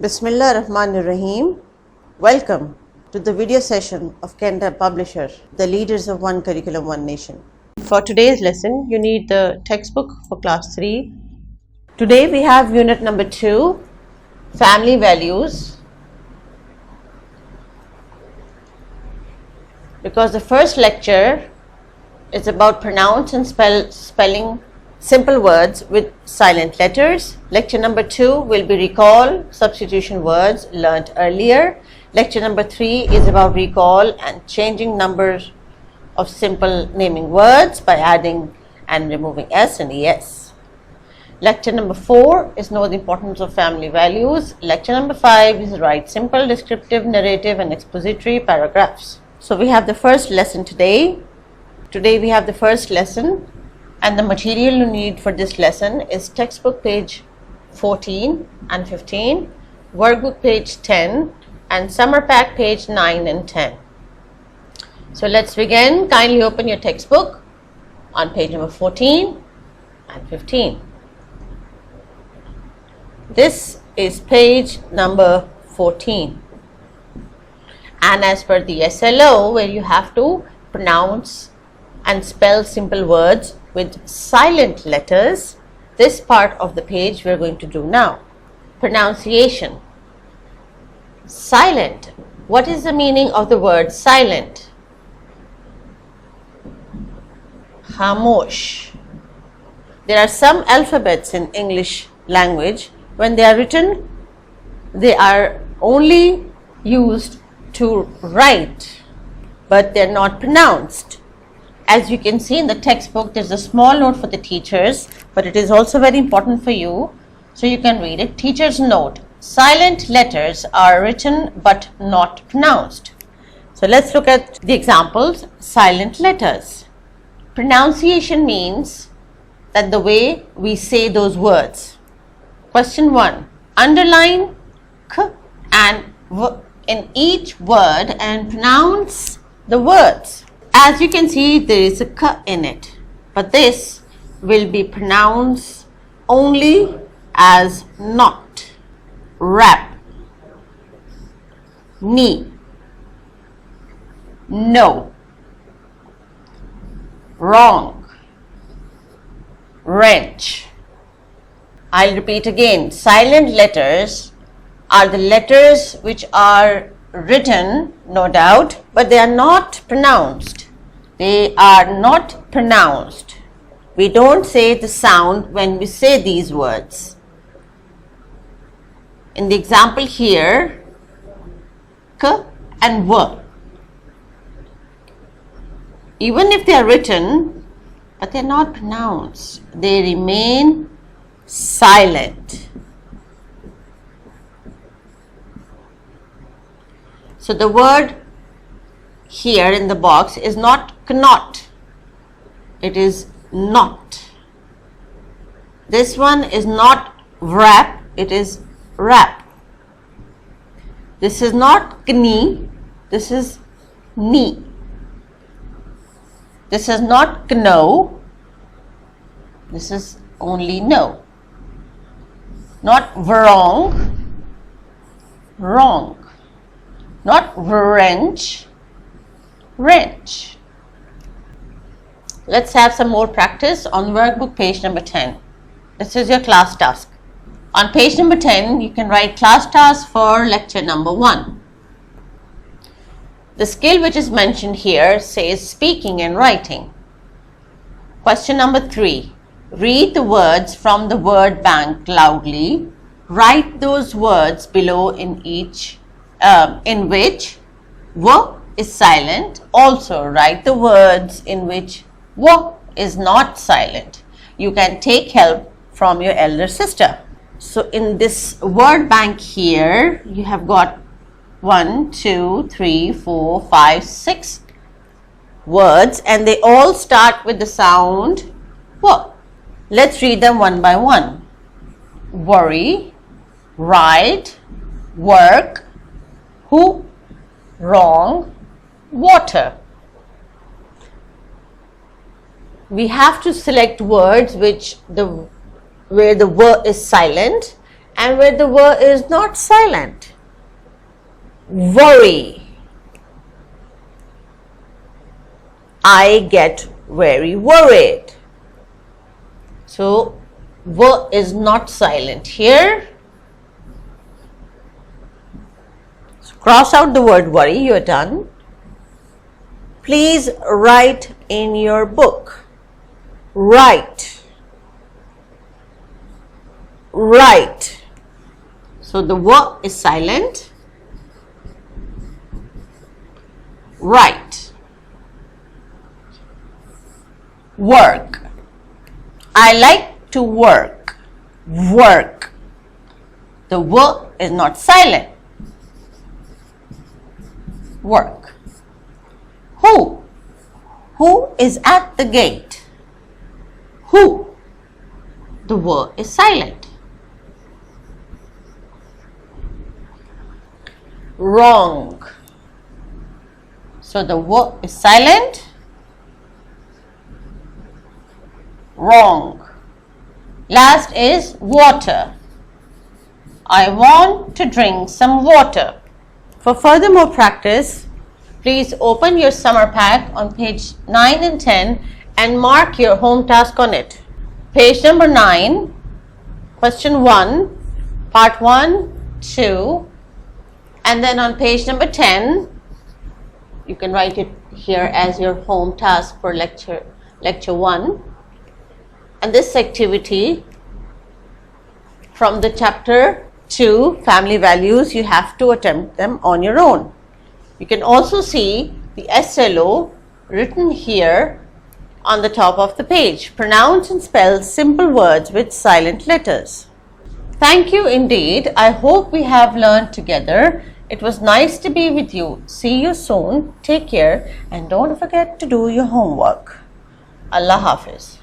Bismillah Rahman Rahim. Welcome to the video session of Cantab Publisher, the leaders of One Curriculum, One Nation. For today's lesson, you need the textbook for class 3. Today we have unit number 2, family values. Because the first lecture is about pronounce and spelling simple words with silent letters. Lecture number 2 will be recall substitution words learnt earlier. Lecture number 3 is about recall and changing numbers of simple naming words by adding and removing S and ES. Lecture number 4 is know the importance of family values. Lecture number 5 is write simple descriptive, narrative and expository paragraphs. So we have the first lesson today. Today we have the first lesson, and the material you need for this lesson is textbook page 14 and 15, workbook page 10 and summer pack page 9 and 10. So let's begin. Kindly open your textbook on page number 14 and 15. This is page number 14, and as per the SLO, where you have to pronounce and spell simple words with silent letters, this part of the page we are going to do now. Pronunciation. Silent. What is the meaning of the word silent? Khamosh. There are some alphabets in English language. When they are written, they are only used to write, but they are not pronounced. As you can see in the textbook, there is a small note for the teachers, but it is also very important for you, so you can read it. Teacher's note: silent letters are written but not pronounced. So let's look at the examples. Silent letters. Pronunciation means that the way we say those words. Question 1. Underline k and v in each word and pronounce the words. As you can see, there is a k in it, but this will be pronounced only as not, rap, knee, no, wrong, wrench. I'll repeat again. Silent letters are the letters which are written, no doubt, but they are not pronounced. They are not pronounced. We don't say the sound when we say these words. In the example here, k and v. Even if they are written, but they are not pronounced, they remain silent. So the word here in the box is not cannot, it is not. This one is not wrap, it is wrap. This is not knee, this is knee. This is not no, this is only no. Not wrong, wrong. Not wrench, wrench. Let's have some more practice on workbook page number 10. This is your class task. On page number 10, you can write class task for lecture number 1. The skill which is mentioned here says speaking and writing. Question number 3. Read the words from the word bank loudly. Write those words below in which w is silent. Also write the words in which w is not silent. You can take help from your elder sister. So in this word bank here, you have got 1, 2, 3, 4, 5, 6 words, and they all start with the sound w. Let's read them one by one. Worry, ride, work, who, wrong, water. We have to select words where the w is silent and where the V is not silent. Worry. I get very worried. So, V is not silent here. So, cross out the word worry, you are done. Please write in your book. Write. Write. So, the V is silent. Write. Work. I like to work. Work. The V is not silent. Work. Who? Who is at the gate? Who? The V is silent. Wrong. So the V is silent. Wrong. Last is water. I want to drink some water. For further more practice, please open your summer pack on page 9 and 10 and mark your home task on it. Page number 9, question 1, part 1, 2, and then on page number 10, you can write it here as your home task for lecture 1. And this activity from the chapter 2, family values, you have to attempt them on your own. You can also see the SLO written here on the top of the page. Pronounce and spell simple words with silent letters. Thank you indeed. I hope we have learned together. It was nice to be with you. See you soon. Take care and don't forget to do your homework. Allah Hafiz.